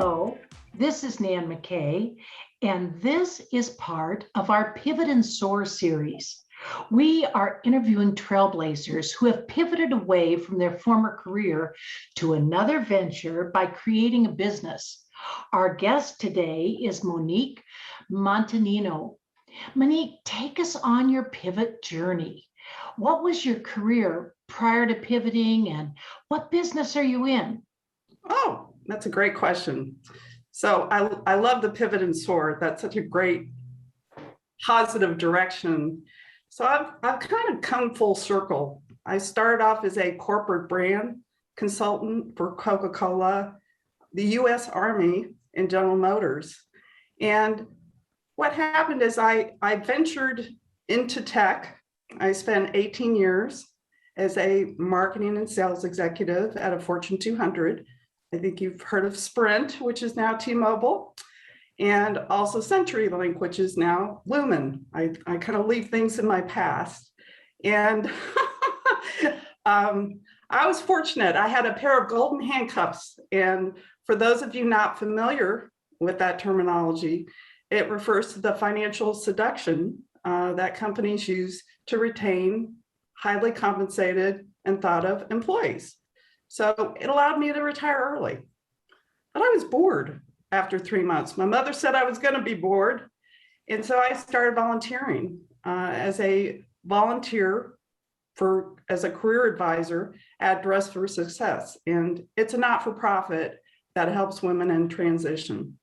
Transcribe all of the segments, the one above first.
Hello, this is Nan McKay, and this is part of our Pivot and Soar series. We are interviewing trailblazers who have pivoted away from their former career to another venture by creating a business. Our guest today is Monique Montanino. Monique, take us on your pivot journey. What was your career prior to pivoting, and what business are you in? Oh, that's a great question. So I love the pivot and soar. That's such a great positive direction. So I've kind of come full circle. I started off as a corporate brand consultant for Coca-Cola, the US Army, and General Motors. And what happened is I ventured into tech. I spent 18 years as a marketing and sales executive at a Fortune 200. I think you've heard of Sprint, which is now T-Mobile, and also CenturyLink, which is now Lumen. I kind of leave things in my past. And I was fortunate. I had a pair of golden handcuffs. And for those of you not familiar with that terminology, it refers to the financial seduction that companies use to retain highly compensated and thought of employees. So it allowed me to retire early. But I was bored after 3 months. My mother said I was going to be bored. And so I started volunteering as a volunteer as a career advisor at Dress for Success. And it's a not-for-profit that helps women in transition.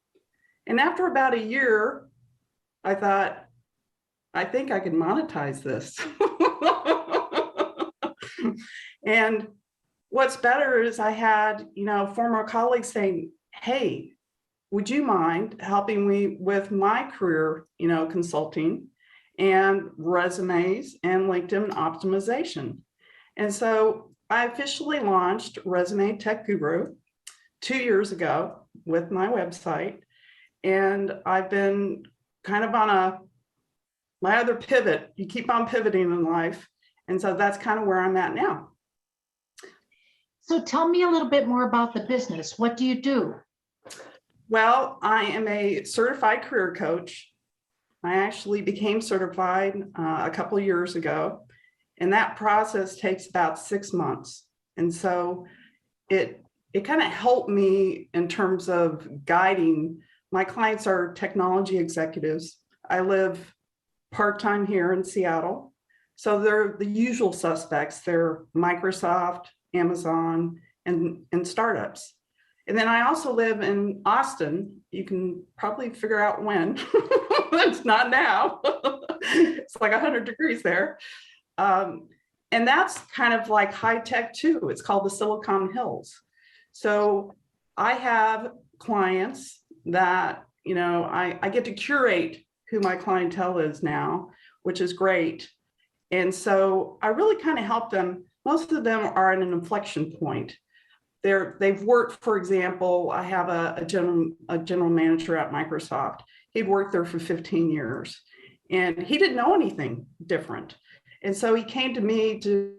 And after about a year, I thought, I think I can monetize this. And what's better is I had, former colleagues saying, hey, would you mind helping me with my career, consulting and resumes and LinkedIn optimization? And so I officially launched Resume Tech Guru 2 years ago with my website. And I've been kind of on my other pivot. You keep on pivoting in life. And so that's kind of where I'm at now. So tell me a little bit more about the business. What do you do? Well, I am a certified career coach. I actually became certified a couple of years ago, and that process takes about 6 months. And so it kind of helped me in terms of guiding. My clients are technology executives. I live part-time here in Seattle. So they're the usual suspects. They're Microsoft, Amazon, and startups. And then I also live in Austin. You can probably figure out when. It's not now. It's like 100 degrees there. And that's kind of like high tech too. It's called the Silicon Hills. So I have clients that, I get to curate who my clientele is now, which is great. And so I really kind of help them. Most of them are at an inflection point. They've worked, for example, I have a general manager at Microsoft. He'd worked there for 15 years and he didn't know anything different. And so he came to me to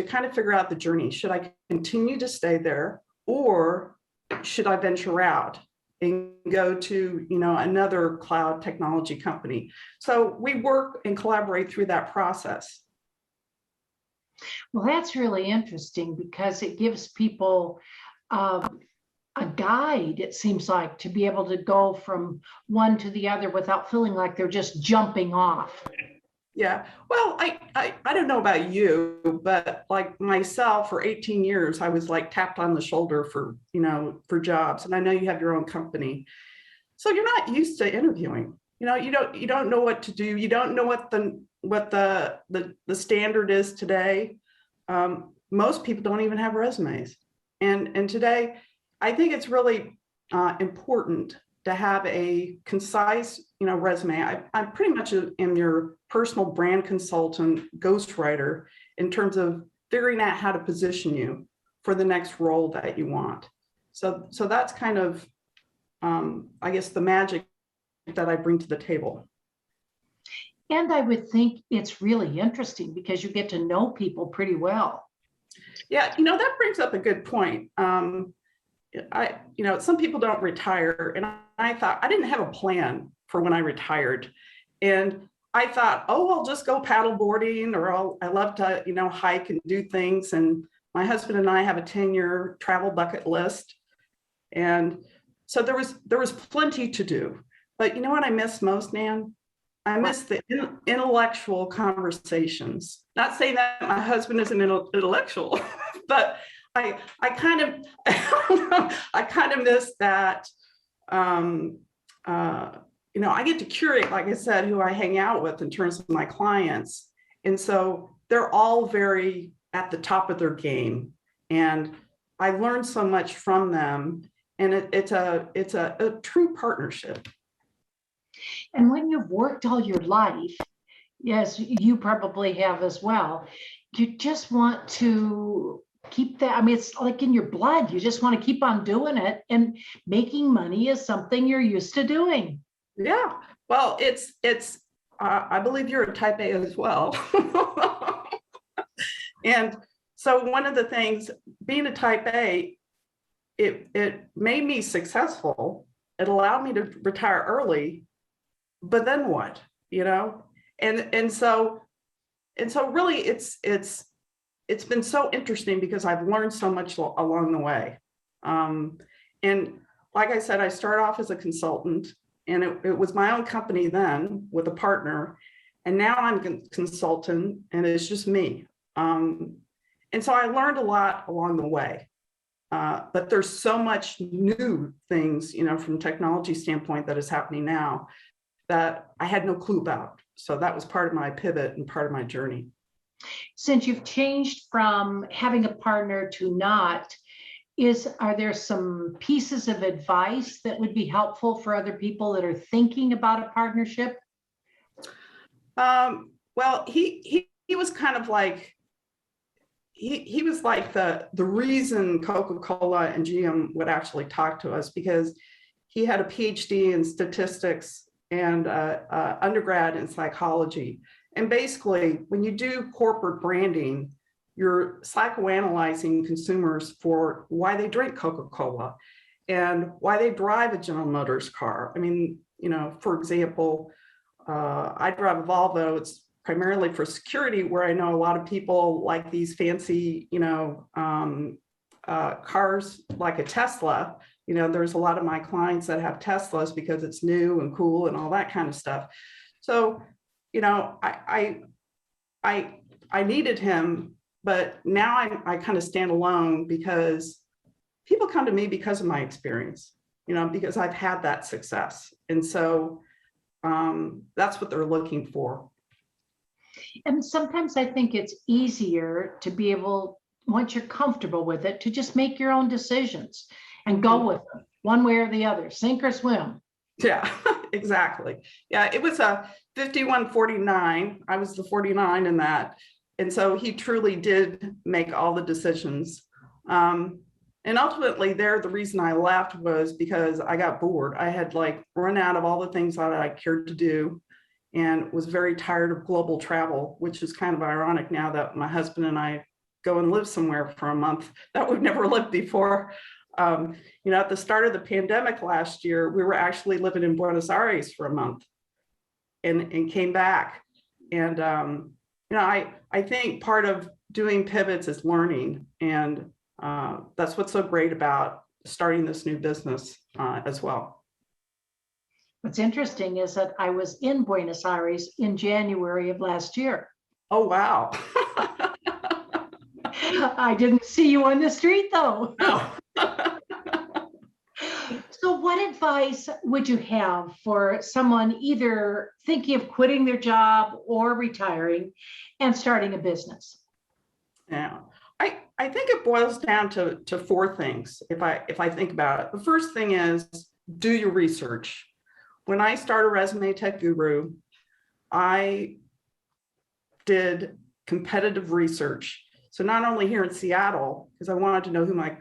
kind of figure out the journey. Should I continue to stay there, or should I venture out and go to, another cloud technology company? So we work and collaborate through that process. Well, that's really interesting because it gives people a guide, it seems like, to be able to go from one to the other without feeling like they're just jumping off. Yeah, well, I don't know about you, but like myself, for 18 years, I was like tapped on the shoulder for jobs. And I know you have your own company. So you're not used to interviewing. You don't know what to do. You don't know what the standard is today. Most people don't even have resumes. And today, I think it's really important to have a concise, resume. I pretty much am your personal brand consultant, ghostwriter, in terms of figuring out how to position you for the next role that you want. So that's kind of, I guess, the magic that I bring to the table. And I would think it's really interesting because you get to know people pretty well. Yeah, that brings up a good point. some people don't retire. And I thought I didn't have a plan for when I retired. And I thought, oh, I'll just go paddle boarding, or I love to, hike and do things. And my husband and I have a 10-year travel bucket list. And so there was plenty to do. But you know what I miss most, Nan? I miss the intellectual conversations. Not saying that my husband is an intellectual, but I kind of I kind of miss that. I get to curate, like I said, who I hang out with in terms of my clients, and so they're all very at the top of their game, and I learned so much from them, and it's a true partnership. And when you've worked all your life, yes, you probably have as well, you just want to keep that. I mean, it's like in your blood. You just want to keep on doing it, and making money is something you're used to doing. Yeah. Well, it's I believe you're a type A as well. And so one of the things, being a type A, it made me successful. It allowed me to retire early, but then what, And so really it's been so interesting because I've learned so much along the way. And like I said, I started off as a consultant, and it was my own company then with a partner. And now I'm a consultant, and it's just me. And so I learned a lot along the way. But there's so much new things, from a technology standpoint that is happening now that I had no clue about. So that was part of my pivot and part of my journey. Since you've changed from having a partner to not, are there some pieces of advice that would be helpful for other people that are thinking about a partnership? Well, he was kind of like, he was like the reason Coca-Cola and GM would actually talk to us, because he had a PhD in statistics and undergrad in psychology. And basically, when you do corporate branding, you're psychoanalyzing consumers for why they drink Coca-Cola and why they drive a General Motors car. I mean, for example, I drive a Volvo. It's primarily for security, where I know a lot of people like these fancy, cars like a Tesla. There's a lot of my clients that have Teslas because it's new and cool and all that kind of stuff. So, I needed him, but now I kind of stand alone because people come to me because of my experience, because I've had that success. And so that's what they're looking for. And sometimes I think it's easier to be able, once you're comfortable with it, to just make your own decisions and go with them one way or the other, sink or swim. Yeah, exactly. Yeah, it was a 51-49. I was the 49 in that. And so he truly did make all the decisions. And ultimately the reason I left was because I got bored. I had run out of all the things that I cared to do, and was very tired of global travel, which is kind of ironic now that my husband and I go and live somewhere for a month that we've never lived before. At the start of the pandemic last year, we were actually living in Buenos Aires for a month and came back. And, I think part of doing pivots is learning. And that's what's so great about starting this new business as well. What's interesting is that I was in Buenos Aires in January of last year. Oh, wow. I didn't see you on the street, though. No. So what advice would you have for someone either thinking of quitting their job or retiring and starting a business? Yeah, I think it boils down to four things. If I think about it, the first thing is do your research. When I started Resume Tech Guru, I did competitive research. So not only here in Seattle, because I wanted to know who my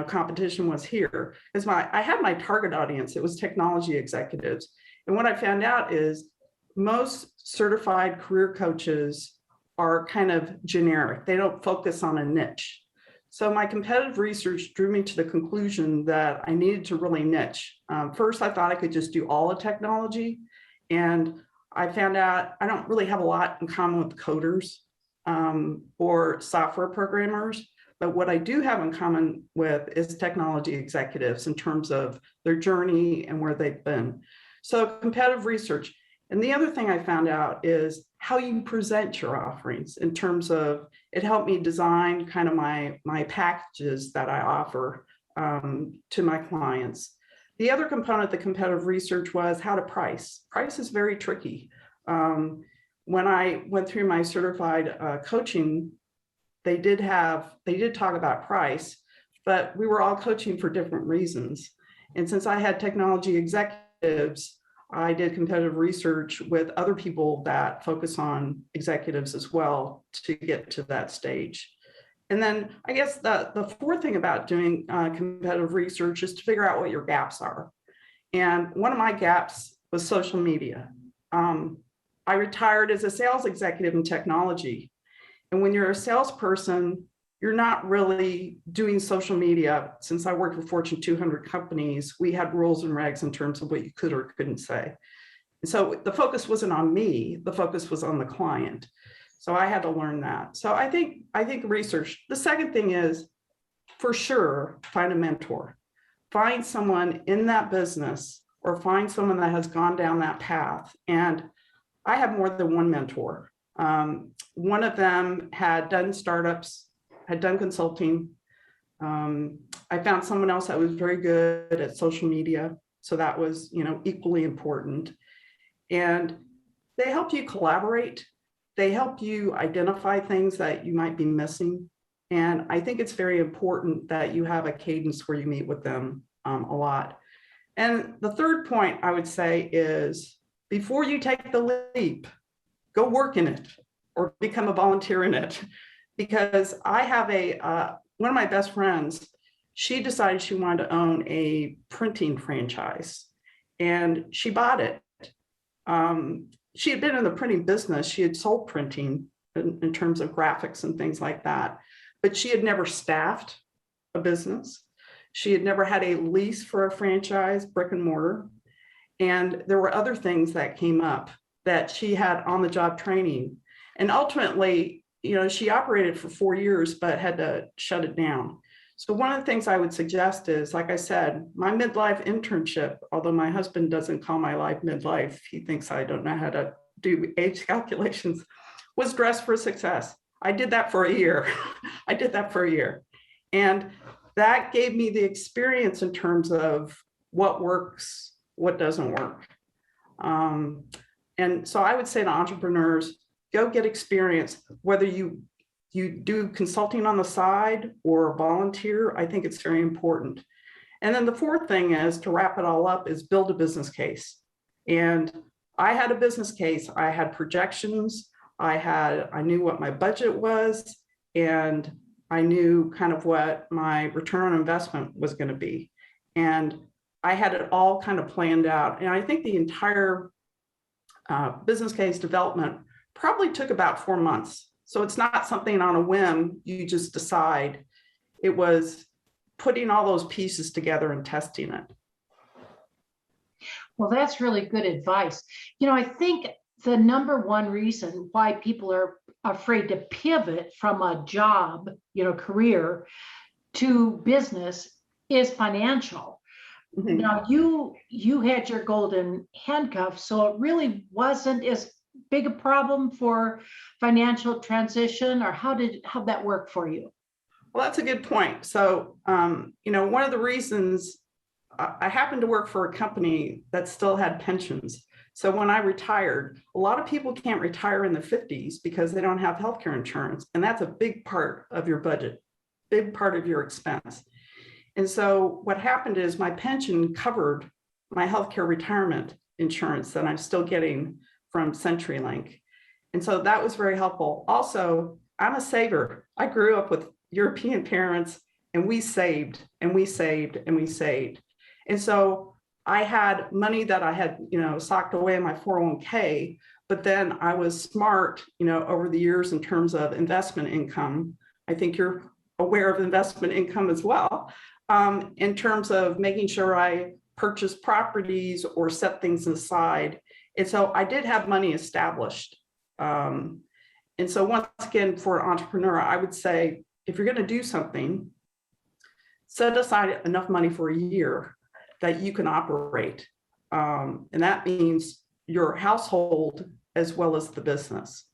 competition was here, because I had my target audience. It was technology executives. And what I found out is most certified career coaches are kind of generic. They don't focus on a niche. So my competitive research drew me to the conclusion that I needed to really niche. First, I thought I could just do all the technology. And I found out I don't really have a lot in common with coders or software programmers. But what I do have in common with is technology executives in terms of their journey and where they've been. So competitive research. And the other thing I found out is how you present your offerings in terms of it helped me design kind of my packages that I offer to my clients. The other component of the competitive research was how to price. Price is very tricky. When I went through my certified coaching, they did talk about price, but we were all coaching for different reasons. And since I had technology executives, I did competitive research with other people that focus on executives as well to get to that stage. And then I guess the fourth thing about doing competitive research is to figure out what your gaps are. And one of my gaps was social media. I retired as a sales executive in technology. And when you're a salesperson, you're not really doing social media. Since I worked for Fortune 200 companies, we had rules and regs in terms of what you could or couldn't say. And so the focus wasn't on me, the focus was on the client. So I had to learn that. So I think research. The second thing is, for sure, find a mentor. Find someone in that business or find someone that has gone down that path. And I have more than one mentor. One of them had done startups, had done consulting. I found someone else that was very good at social media. So that was, equally important. And they help you collaborate. They help you identify things that you might be missing. And I think it's very important that you have a cadence where you meet with them a lot. And the third point I would say is before you take the leap, go work in it or become a volunteer in it. Because I have one of my best friends, she decided she wanted to own a printing franchise and she bought it. She had been in the printing business. She had sold printing in terms of graphics and things like that, but she had never staffed a business. She had never had a lease for a franchise, brick and mortar. And there were other things that came up that she had on the job training. And ultimately, she operated for 4 years, but had to shut it down. So one of the things I would suggest is, like I said, my midlife internship, although my husband doesn't call my life midlife, he thinks I don't know how to do age calculations, was Dress for Success. I did that for a year. And that gave me the experience in terms of what works, what doesn't work. And so I would say to entrepreneurs, go get experience, whether you do consulting on the side or volunteer. I think it's very important. And then the fourth thing is, to wrap it all up, is build a business case. And I had a business case. I had projections. I knew what my budget was, and I knew kind of what my return on investment was going to be. And I had it all kind of planned out. And I think the entire business case development probably took about 4 months. So it's not something on a whim you just decide. It was putting all those pieces together and testing it. Well, that's really good advice. I think the number one reason why people are afraid to pivot from a job, career to business is financial. Mm-hmm. Now, you had your golden handcuffs, so it really wasn't as big a problem for financial transition, or how'd that work for you? Well, that's a good point. So, one of the reasons I happened to work for a company that still had pensions. So when I retired, a lot of people can't retire in their 50s because they don't have healthcare insurance. And that's a big part of your budget, big part of your expense. And so what happened is my pension covered my healthcare retirement insurance that I'm still getting from CenturyLink. And so that was very helpful. Also, I'm a saver. I grew up with European parents, and we saved and we saved and we saved. And so I had money that I had, socked away in my 401k, but then I was smart, over the years in terms of investment income. I think you're aware of investment income as well, in terms of making sure I purchase properties or set things aside. And so I did have money established. And so once again, for an entrepreneur, I would say, if you're going to do something, set aside enough money for a year that you can operate. And that means your household as well as the business.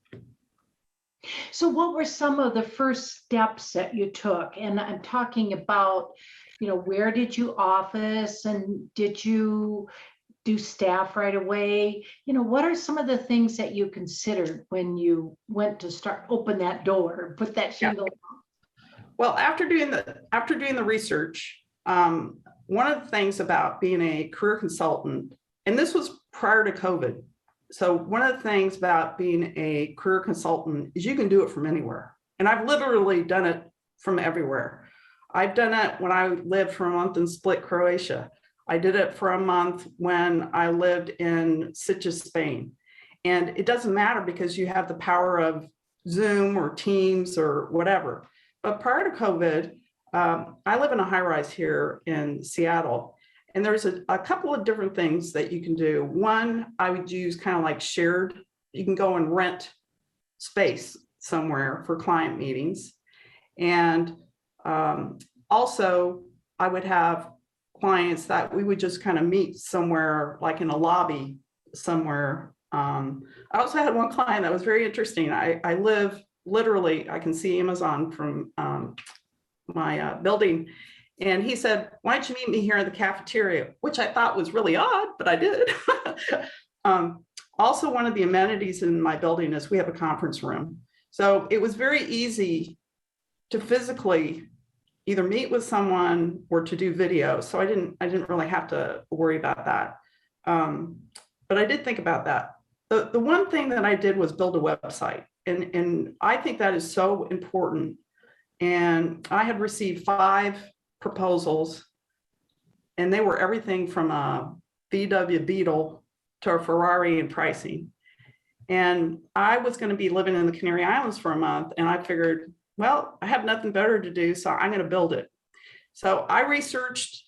So what were some of the first steps that you took? And I'm talking about, where did you office, and did you do staff right away? What are some of the things that you considered when you went to open that door, put that shingle? Well, after doing the research, one of the things about being a career consultant, and this was prior to COVID. So one of the things about being a career consultant is you can do it from anywhere. And I've literally done it from everywhere. I've done it when I lived for a month in Split, Croatia. I did it for a month when I lived in Sitges, Spain. And it doesn't matter because you have the power of Zoom or Teams or whatever. But prior to COVID, I live in a high rise here in Seattle. And there's a couple of different things that you can do. One, I would use kind of like shared, you can go and rent space somewhere for client meetings. And also, I would have clients that we would just kind of meet somewhere, like in a lobby somewhere. I also had one client that was very interesting. I live literally, I can see Amazon from my building. And he said, why don't you meet me here in the cafeteria? Which I thought was really odd, but I did. Also, one of the amenities in my building is we have a conference room. So it was very easy to physically either meet with someone or to do video. So I didn't really have to worry about that. But I did think about that. The one thing that I did was build a website. And I think that is so important. And I had received 5 proposals, and they were everything from a VW Beetle to a Ferrari in pricing. And I was going to be living in the Canary Islands for a month, and I figured, well, I have nothing better to do, so I'm going to build it. So I researched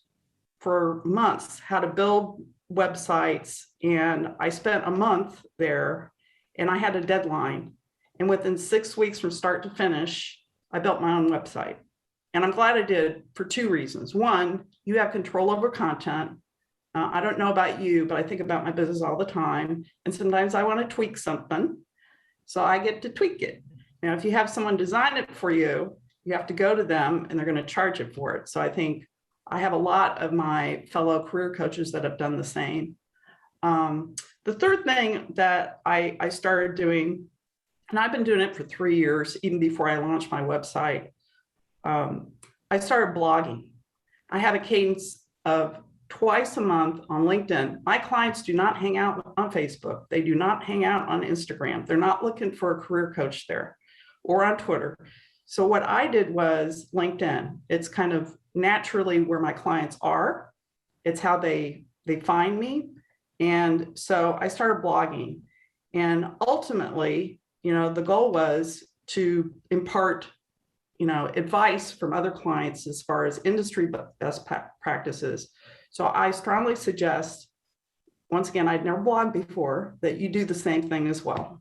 for months how to build websites, and I spent a month there, and I had a deadline. And within 6 weeks from start to finish, I built my own website. And I'm glad I did for 2 reasons. One, you have control over content. I don't know about you, but I think about my business all the time. And sometimes I want to tweak something, so I get to tweak it. Now, if you have someone design it for you, you have to go to them and they're going to charge you for it. So I think I have a lot of my fellow career coaches that have done the same. The third thing that I started doing, and I've been doing it for 3 years, even before I launched my website, I started blogging. I have a cadence of twice a month on LinkedIn. My clients do not hang out on Facebook. They do not hang out on Instagram. They're not looking for a career coach there or on Twitter. So what I did was LinkedIn. It's kind of naturally where my clients are. It's how they find me. And so I started blogging. And ultimately, the goal was to impart advice from other clients as far as industry best practices. So I strongly suggest, once again, I'd never blogged before, that you do the same thing as well.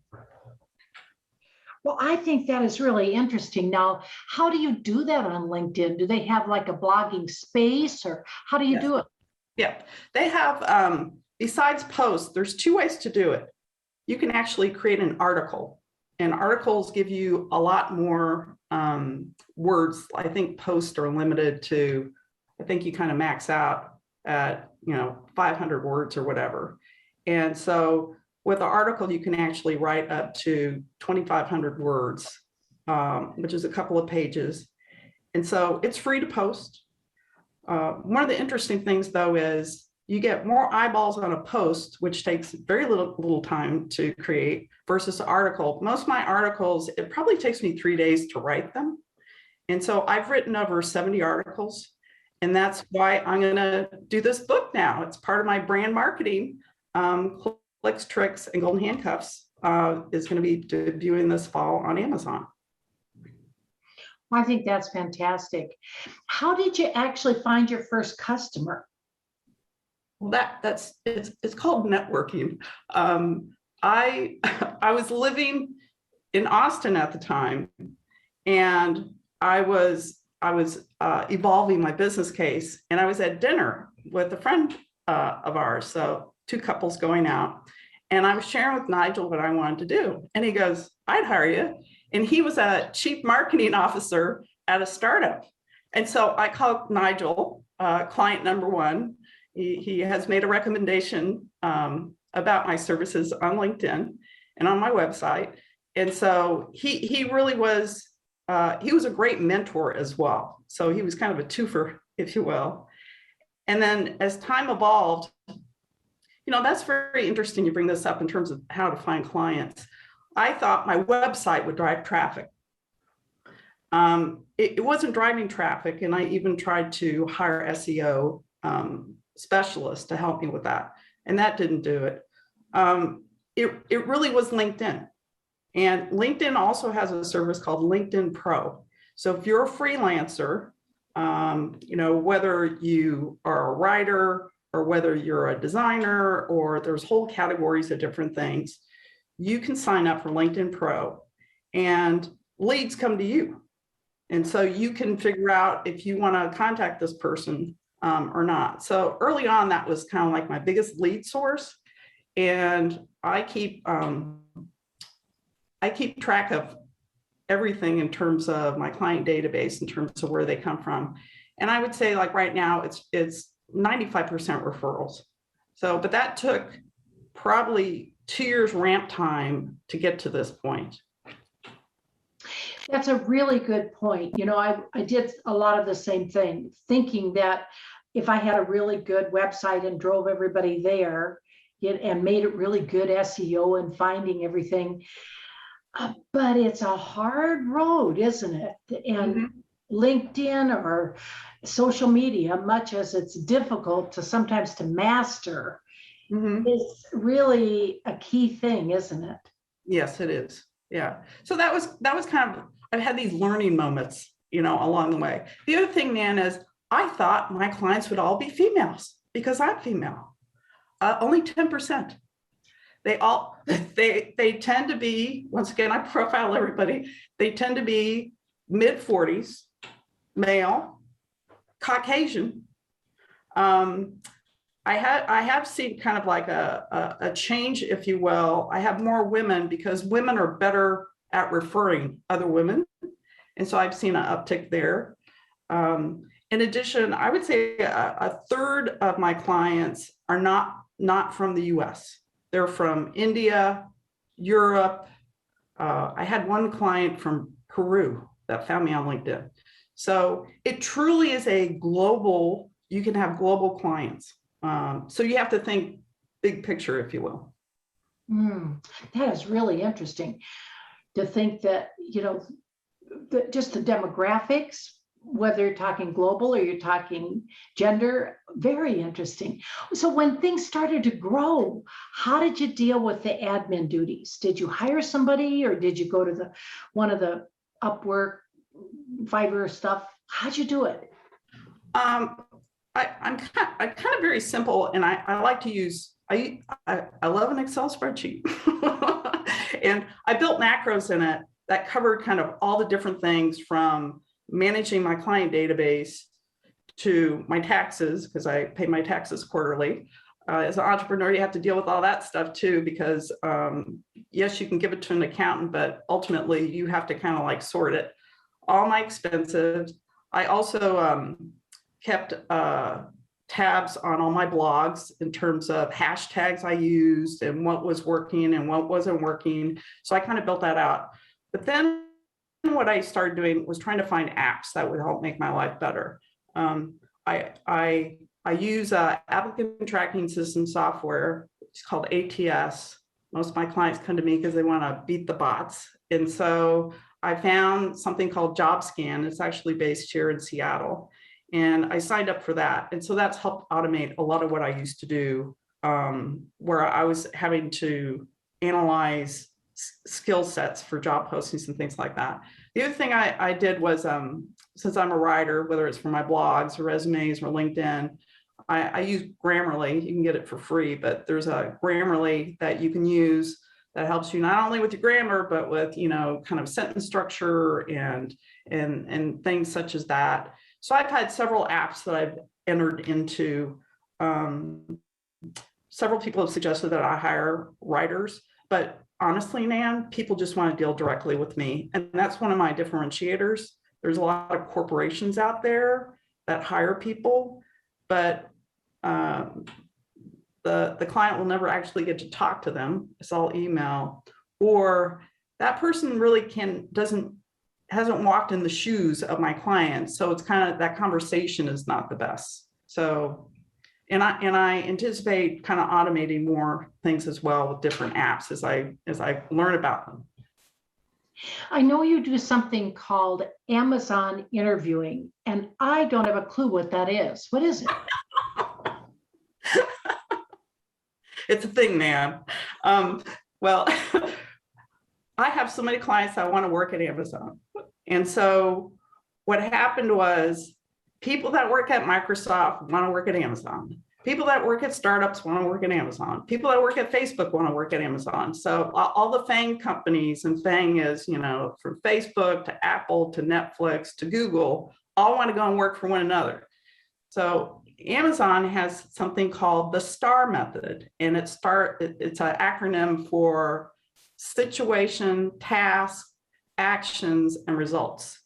Well, I think that is really interesting. Now, how do you do that on LinkedIn? Do they have like a blogging space, or how do you do it? Yeah, they have, besides posts, there's 2 ways to do it. You can actually create an article, and articles give you a lot more words. I think posts are limited to, I think you kind of max out at 500 words or whatever. And so with the article, you can actually write up to 2,500 words, which is a couple of pages. And so it's free to post. One of the interesting things, though, is you get more eyeballs on a post, which takes very little time to create, versus an article. Most of my articles, it probably takes me 3 days to write them. And so I've written over 70 articles. And that's why I'm going to do this book now. It's part of my brand marketing. Clicks, Tricks, and Golden Handcuffs is going to be debuting this fall on Amazon. I think that's fantastic. How did you actually find your first customer? Well, it's called networking. I I was living in Austin at the time, and I was evolving my business case, and I was at dinner with a friend of ours, so two couples going out, and I was sharing with Nigel what I wanted to do, and he goes, "I'd hire you," and he was a chief marketing officer at a startup, and so I called Nigel, client number one. He has made a recommendation about my services on LinkedIn and on my website. And so he really was, he was a great mentor as well. So he was kind of a twofer, if you will. And then as time evolved, that's very interesting. You bring this up in terms of how to find clients. I thought my website would drive traffic. It wasn't driving traffic. And I even tried to hire SEO specialists to help me with that. And that didn't do it. It really was LinkedIn. And LinkedIn also has a service called LinkedIn Pro. So if you're a freelancer, whether you are a writer or whether you're a designer, or there's whole categories of different things, you can sign up for LinkedIn Pro and leads come to you. And so you can figure out if you want to contact this person or not. So early on, that was kind of like my biggest lead source. And I keep track of everything in terms of my client database, in terms of where they come from. And I would say, like right now, it's 95% referrals. So, but that took probably 2 years ramp time to get to this point. That's a really good point. I did a lot of the same thing, thinking that if I had a really good website and drove everybody there and made it really good SEO and finding everything, but it's a hard road, isn't it? And LinkedIn or social media, much as it's difficult sometimes to master, is really a key thing, isn't it? Yes, it is. Yeah. So that was kind of, I've had these learning moments, along the way. The other thing, Nan, is I thought my clients would all be females because I'm female. Only 10%. They tend to be, once again, I profile everybody. They tend to be mid-40s, male, Caucasian. I have seen kind of like a change, if you will. I have more women because women are better at referring other women. And so I've seen an uptick there. In addition, I would say a third of my clients are not from the US. They're from India, Europe. I had one client from Peru that found me on LinkedIn. So it truly is you can have global clients. So you have to think big picture, if you will. That is really interesting to think that, just the demographics, whether you're talking global or you're talking gender, very interesting. So when things started to grow, how did you deal with the admin duties? Did you hire somebody or did you go to one of the Upwork, Fiverr stuff? How'd you do it? I'm kind of very simple, and I like to use, I love an Excel spreadsheet. And I built macros in it that covered kind of all the different things from managing my client database to my taxes, because I pay my taxes quarterly. As an entrepreneur, you have to deal with all that stuff too, because yes, you can give it to an accountant, but ultimately you have to kind of like sort it. All my expenses. I also kept tabs on all my blogs in terms of hashtags I used and what was working and what wasn't working. So I kind of built that out. But then what I started doing was trying to find apps that would help make my life better. I use applicant tracking system software. It's called ATS. Most of my clients come to me because they want to beat the bots. And so I found something called JobScan. It's actually based here in Seattle. And I signed up for that. And so that's helped automate a lot of what I used to do, where I was having to analyze skill sets for job postings and things like that. The other thing I did was, since I'm a writer, whether it's for my blogs or resumes or LinkedIn, I use Grammarly. You can get it for free, but there's a Grammarly that you can use that helps you not only with your grammar, but with, kind of sentence structure and things such as that. So I've had several apps that I've entered into. Several people have suggested that I hire writers, but honestly, Nan, people just want to deal directly with me. And that's one of my differentiators. There's a lot of corporations out there that hire people, but the client will never actually get to talk to them. It's all email, or that person really hasn't walked in the shoes of my client. So it's kind of, that conversation is not the best. So, and I anticipate kind of automating more things as well with different apps as I learn about them. I know you do something called Amazon interviewing, and I don't have a clue what that is. What is it? It's a thing, man. Well, I have so many clients that want to work at Amazon. And so what happened was, people that work at Microsoft want to work at Amazon. People that work at startups want to work at Amazon. People that work at Facebook want to work at Amazon. So all the FANG companies, and FANG is, from Facebook to Apple to Netflix to Google, all want to go and work for one another. So Amazon has something called the STAR method, and it's an acronym for situation, task, actions, and results.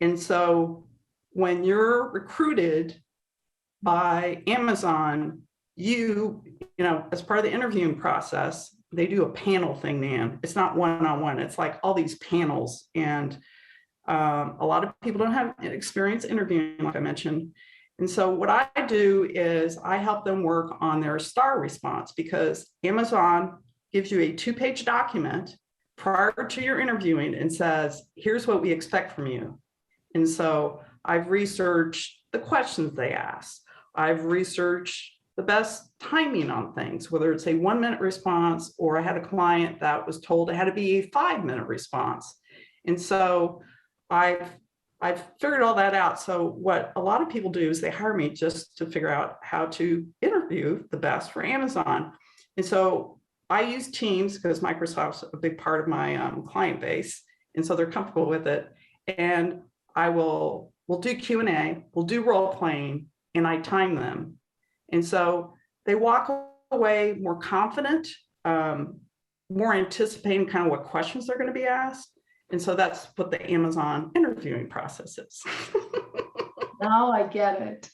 And so when you're recruited by Amazon, as part of the interviewing process, they do a panel thing, man. It's not one-on-one. It's like all these panels. And a lot of people don't have experience interviewing, like I mentioned. And so what I do is I help them work on their STAR response, because Amazon gives you a 2-page document prior to your interviewing and says, here's what we expect from you. And so I've researched the questions they ask. I've researched the best timing on things, whether it's a 1-minute response, or I had a client that was told it had to be a 5-minute response. And so I've figured all that out. So what a lot of people do is they hire me just to figure out how to interview the best for Amazon. And so I use Teams because Microsoft's a big part of my client base. And so they're comfortable with it. And we'll do Q&A, we'll do role playing, and I time them. And so they walk away more confident, more anticipating kind of what questions they're going to be asked. And so that's what the Amazon interviewing process is. Now I get it.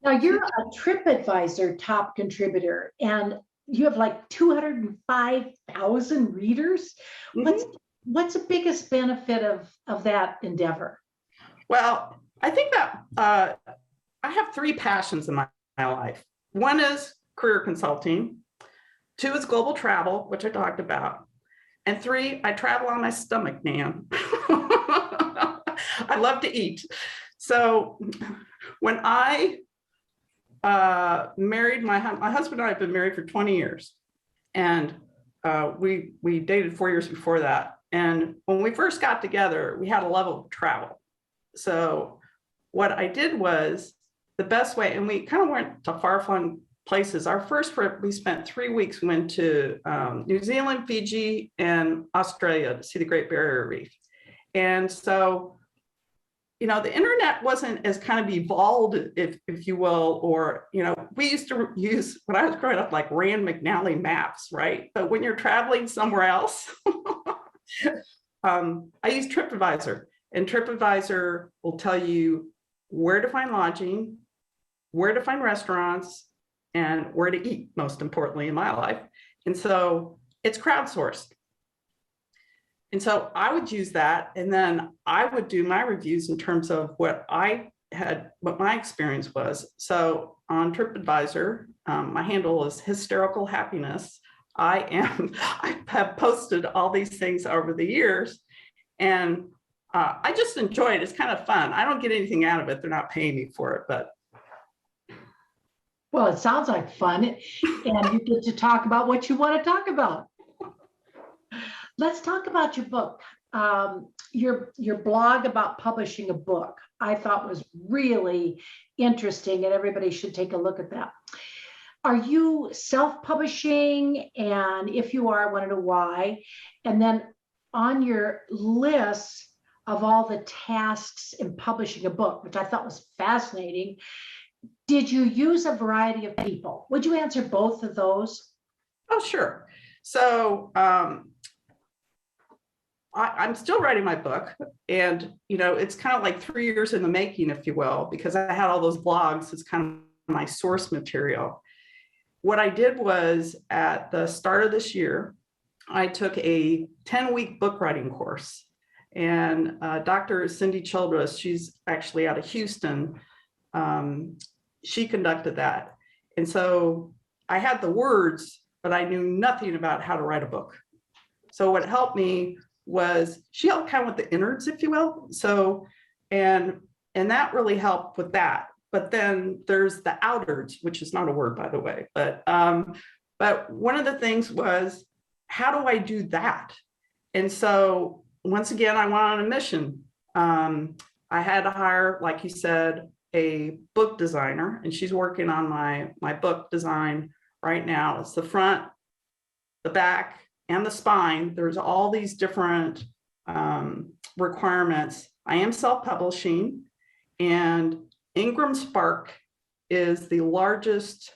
Now you're a TripAdvisor top contributor, and you have like 205,000 readers. Mm-hmm. What's the biggest benefit of that endeavor? Well, I think that I have 3 passions in my life. One is career consulting. 2 is global travel, which I talked about. And 3, I travel on my stomach, man. I love to eat. So when I married my husband and I have been married for 20 years. And we dated 4 years before that. And when we first got together, we had a love of travel. So what I did was, the best way, and we kind of went to far-flung places. Our first trip, we spent 3 weeks. We went to New Zealand, Fiji, and Australia to see the Great Barrier Reef. And so, the internet wasn't as kind of evolved, if you will, or, we used to use, when I was growing up, like Rand McNally maps, right? But when you're traveling somewhere else, I use TripAdvisor, and TripAdvisor will tell you where to find lodging, where to find restaurants, and where to eat, most importantly in my life. And so it's crowdsourced. And so I would use that, and then I would do my reviews in terms of what my experience was. So on TripAdvisor, my handle is hysterical happiness. I have posted all these things over the years, and I just enjoy it. It's kind of fun. I don't get anything out of it. They're not paying me for it, but. Well, it sounds like fun, and you get to talk about what you want to talk about. Let's talk about your book. your blog about publishing a book, I thought was really interesting, and everybody should take a look at that. Are you self-publishing? And if you are, I want to know why. And then on your list of all the tasks in publishing a book, which I thought was fascinating, did you use a variety of people? Would you answer both of those? Oh, sure. So I'm still writing my book, and it's kind of like 3 years in the making, if you will, because I had all those blogs as kind of my source material. What I did was, at the start of this year, I took a 10-week book writing course, and Dr. Cindy Childress, she's actually out of Houston, she conducted that. And so I had the words, but I knew nothing about how to write a book. So what helped me was she helped kind of with the innards, if you will. So, and that really helped with that. But then there's the outards, which is not a word, by the way. But one of the things was, how do I do that? And so once again, I went on a mission. I had to hire, like you said, a book designer, and she's working on my book design right now. It's the front, the back, and the spine. There's all these different requirements. I am self-publishing, and Ingram Spark is the largest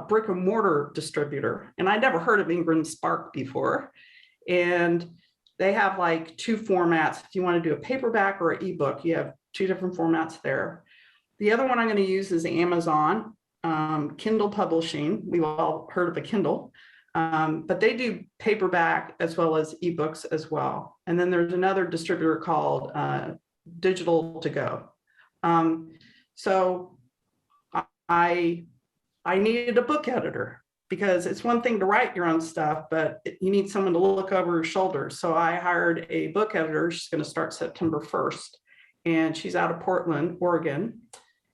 brick and mortar distributor. And I never heard of Ingram Spark before. And they have like 2 formats. If you want to do a paperback or an ebook, you have 2 different formats there. The other one I'm going to use is Amazon, Kindle publishing. We've all heard of a Kindle. But they do paperback as well as ebooks as well. And then there's another distributor called Digital to Go. So I needed a book editor, because it's one thing to write your own stuff, but you need someone to look over your shoulder. So I hired a book editor. She's going to start September 1st, and she's out of Portland, Oregon.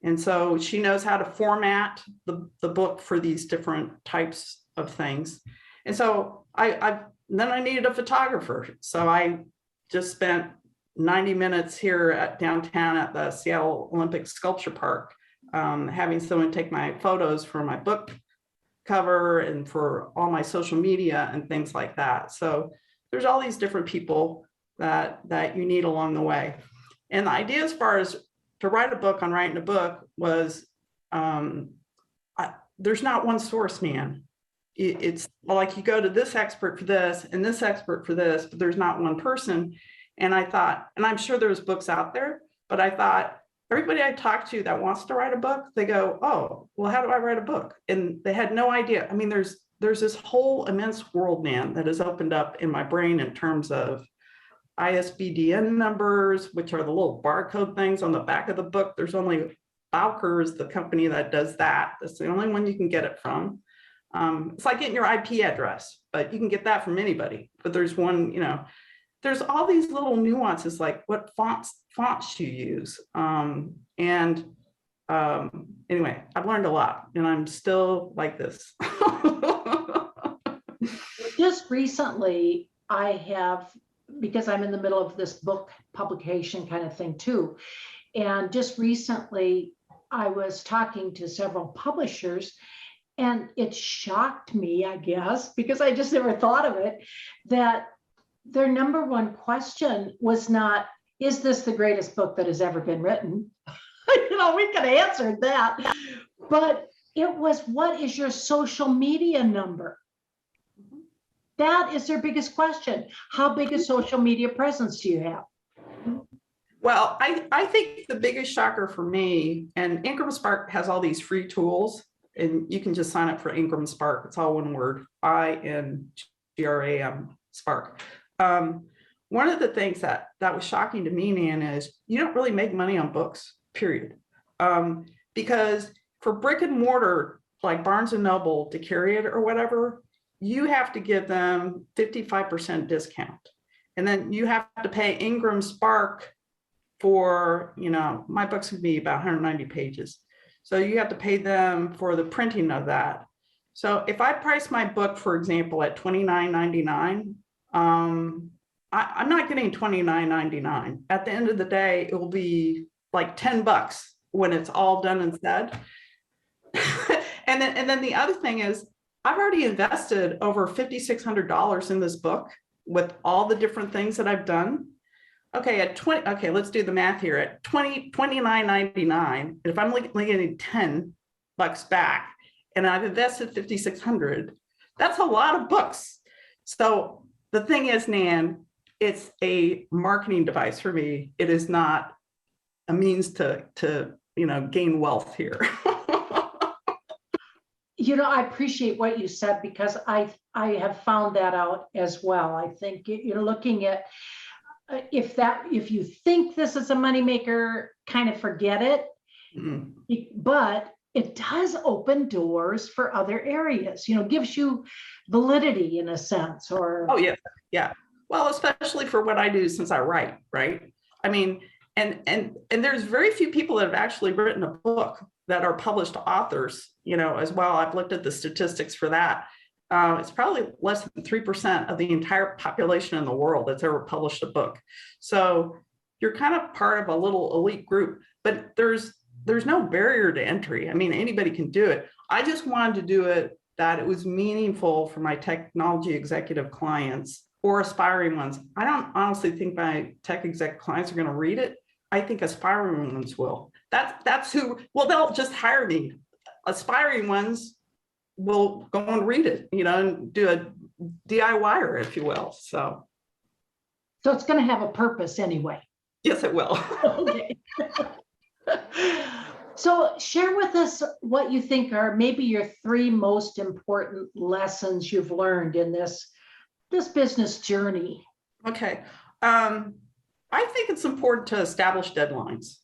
And so she knows how to format the book for these different types of things. And so then I needed a photographer. So I just spent 90 minutes here at downtown at the Seattle Olympic Sculpture Park, having someone take my photos for my book cover and for all my social media and things like that. So there's all these different people that you need along the way. And the idea, as far as to write a book on writing a book, was there's not one source, man. It's like you go to this expert for this and this expert for this, but there's not one person. And I thought, and I'm sure there's books out there, but I thought, everybody I talk to that wants to write a book, they go, oh, well, how do I write a book? And they had no idea. I mean, there's this whole immense world, man, that has opened up in my brain in terms of ISBN numbers, which are the little barcode things on the back of the book. There's only Bowker is the company that does that. That's the only one you can get it from. It's like getting your IP address, but you can get that from anybody. But there's one, there's all these little nuances, like what fonts you use. Anyway, I've learned a lot, and I'm still like this. Just recently, I have, because I'm in the middle of this book publication kind of thing too. And just recently, I was talking to several publishers, and it shocked me, I guess, because I just never thought of it, that their number one question was not, is this the greatest book that has ever been written? We could have answered that, but it was, what is your social media number? That is their biggest question. How big a social media presence do you have? Well, I think the biggest shocker for me, and Ingram Spark has all these free tools, and you can just sign up for Ingram Spark. It's all one word, INGRAM Spark. One of the things that was shocking to me, Nan, is you don't really make money on books, period. Because for brick and mortar, like Barnes and Noble, to carry it or whatever, you have to give them 55% discount. And then you have to pay Ingram Spark for, my books would be about 190 pages. So you have to pay them for the printing of that. So if I price my book, for example, at $29.99, I'm not getting $29.99. At the end of the day, it will be like $10 when it's all done and said. And then the other thing is, I've already invested over $5,600 in this book with all the different things that I've done. Okay, okay, let's do the math here. At $29.99, if I'm getting $10 back, and I've invested $5,600, that's a lot of books. So the thing is, Nan, it's a marketing device for me. It is not a means to gain wealth here. I appreciate what you said, because I have found that out as well. I think you're looking at if you think this is a moneymaker, kind of forget it. Mm-hmm. But it does open doors for other areas, gives you validity in a sense. Or yeah. Well, especially for what I do, since I write, right? I mean, and there's very few people that have actually written a book that are published authors, as well. I've looked at the statistics for that. It's probably less than 3% of the entire population in the world that's ever published a book. So you're kind of part of a little elite group, but there's no barrier to entry. I mean, anybody can do it. I just wanted to do it that it was meaningful for my technology executive clients or aspiring ones. I don't honestly think my tech exec clients are going to read it. I think aspiring ones will. That's who, well, they'll just hire me. Aspiring ones will go and read it, and do a DIYer, if you will. So it's going to have a purpose anyway. Yes, it will. Okay. So share with us what you think are maybe your 3 most important lessons you've learned in this business journey. Okay. I think it's important to establish deadlines.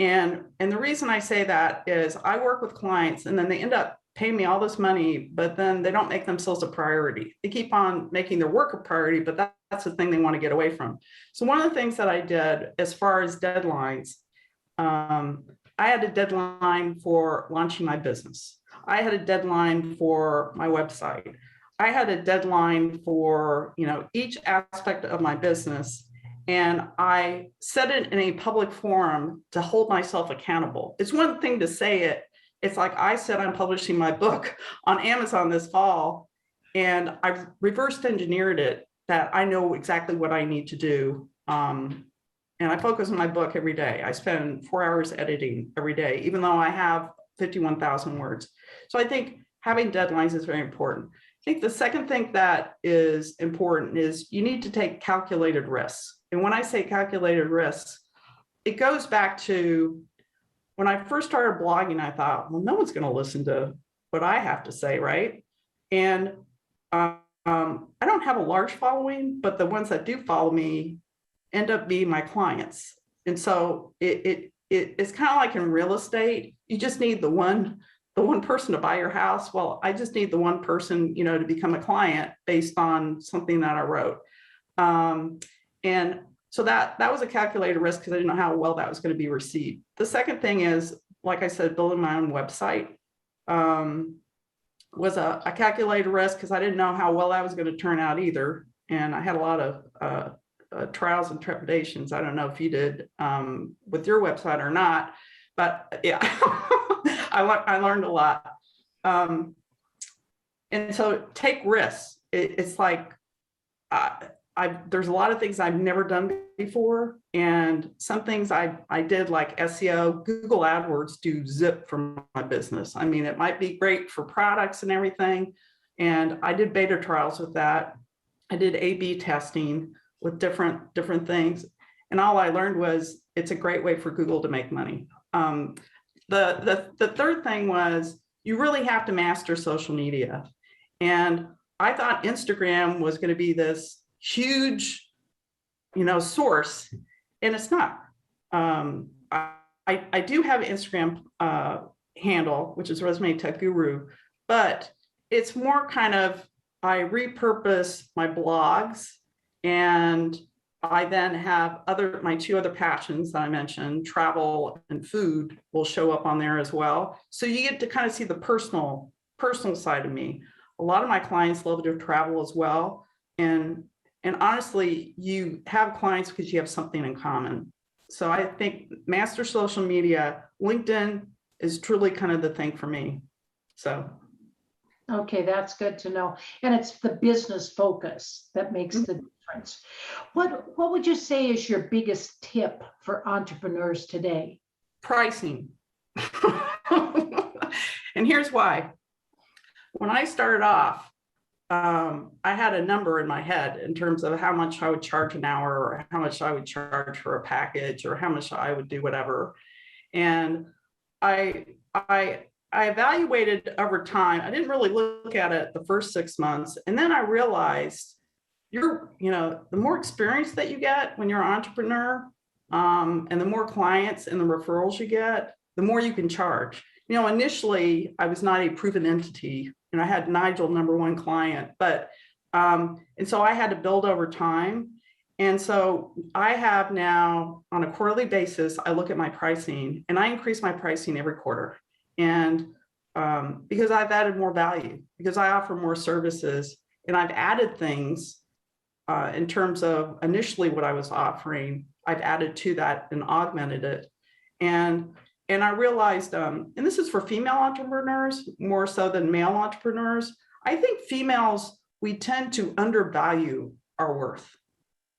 And the reason I say that is I work with clients and then they end up paying me all this money, but then they don't make themselves a priority. They keep on making their work a priority, but that's the thing they want to get away from. So one of the things that I did as far as deadlines, I had a deadline for launching my business. I had a deadline for my website. I had a deadline for, each aspect of my business. And I said it in a public forum to hold myself accountable. It's one thing to say it. It's like I said, I'm publishing my book on Amazon this fall, and I've reverse engineered it that I know exactly what I need to do. And I focus on my book every day. I spend 4 hours editing every day, even though I have 51,000 words. So I think having deadlines is very important. I think the second thing that is important is you need to take calculated risks. And when I say calculated risks, it goes back to when I first started blogging, I thought, well, no one's going to listen to what I have to say, right? And I don't have a large following, but the ones that do follow me end up being my clients. And so it's kind of like in real estate. You just need the one person to buy your house. Well, I just need the one person, to become a client based on something that I wrote. And so that was a calculated risk because I didn't know how well that was going to be received. The second thing is, like I said, building my own website was a calculated risk because I didn't know how well that was going to turn out either. And I had a lot of trials and trepidations. I don't know if you did with your website or not, but yeah, I learned a lot. And so take risks. It's like, there's a lot of things I've never done before. And some things I did like SEO, Google AdWords do zip from my business. I mean, it might be great for products and everything. And I did beta trials with that. I did A/B testing with different things. And all I learned was it's a great way for Google to make money. The third thing was you really have to master social media. And I thought Instagram was going to be this huge, source, and it's not. I do have an Instagram handle, which is Resume Tech Guru, but it's more kind of, I repurpose my blogs, and I then have my 2 other passions that I mentioned, travel and food, will show up on there as well. So you get to kind of see the personal side of me. A lot of my clients love to travel as well. And And honestly, you have clients because you have something in common. So I think master social media, LinkedIn is truly kind of the thing for me. So. Okay, that's good to know. And it's the business focus that makes the difference. What would you say is your biggest tip for entrepreneurs today? Pricing. And here's why. When I started off, I had a number in my head in terms of how much I would charge an hour, or how much I would charge for a package, or how much I would do whatever. And I evaluated over time. I didn't really look at it the first 6 months. And then I realized the more experience that you get when you're an entrepreneur, and the more clients and the referrals you get, the more you can charge. Initially I was not a proven entity, and I had Nigel, number one client, but, and so I had to build over time. And so I have now, on a quarterly basis, I look at my pricing, and I increase my pricing every quarter. And because I've added more value, because I offer more services, and I've added things in terms of initially what I was offering, I've added to that and augmented it. And I realized, and this is for female entrepreneurs more so than male entrepreneurs, I think females, we tend to undervalue our worth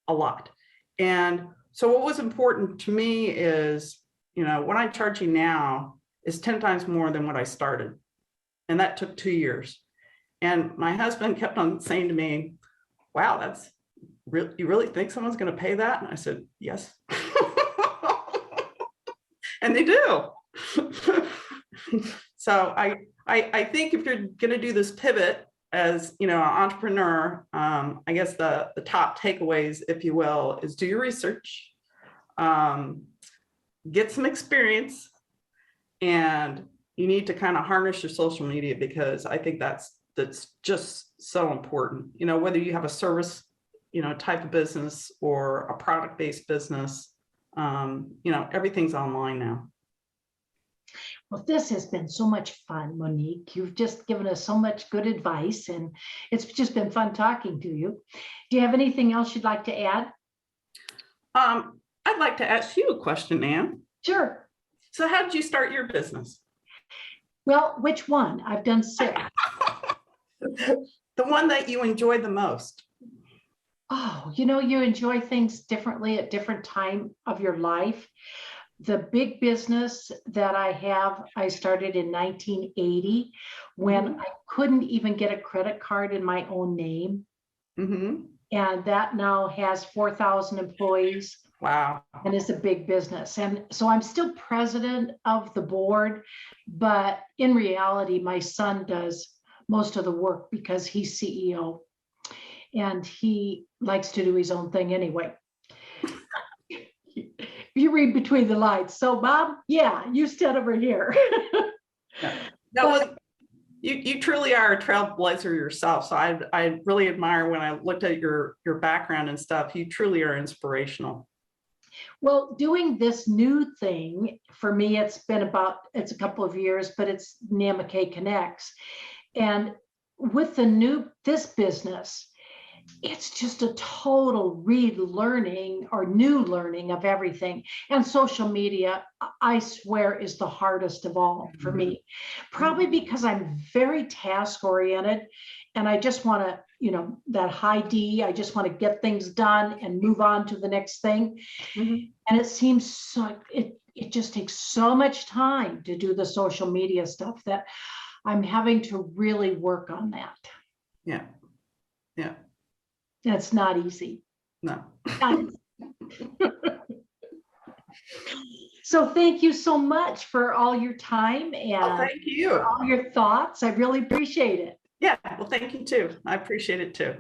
a lot. And so what was important to me is, what I'm charging now is 10 times more than what I started. And that took 2 years. And my husband kept on saying to me, wow, that's real. You really think someone's going to pay that? And I said, yes. And they do. So I think if you're going to do this pivot as an entrepreneur, I guess the top takeaways, if you will, is do your research, get some experience, and you need to kind of harness your social media, because I think that's just so important. Whether you have a service, type of business, or a product-based business, everything's online now. Well, this has been so much fun, Monique. You've just given us so much good advice, and it's just been fun talking to you. Do you have anything else you'd like to add? I'd like to ask you a question, Ann. Sure. So how did you start your business? Well, which one? I've done 6. The one that you enjoy the most. Oh, you enjoy things differently at different time of your life. The big business that I have, I started in 1980 when I couldn't even get a credit card in my own name. And that now has 4,000 employees. Wow. And is a big business. And so I'm still president of the board, but in reality, my son does most of the work because he's CEO. And he likes to do his own thing anyway. You read between the lines. So, Bob, yeah, you stand over here. You truly are a trailblazer yourself. So I really admire, when I looked at your background and stuff, you truly are inspirational. Well, doing this new thing for me, it's a couple of years, but it's Nan McKay Connects. And with this business, it's just a total relearning or new learning of everything. And social media, I swear, is the hardest of all for me, probably because I'm very task oriented, and I just want to, that high D, I just want to get things done and move on to the next thing. And it seems it just takes so much time to do the social media stuff that I'm having to really work on that. Yeah. It's not easy. No. So thank you so much for all your time and thank you. For all your thoughts. I really appreciate it. Yeah, well, thank you too. I appreciate it too.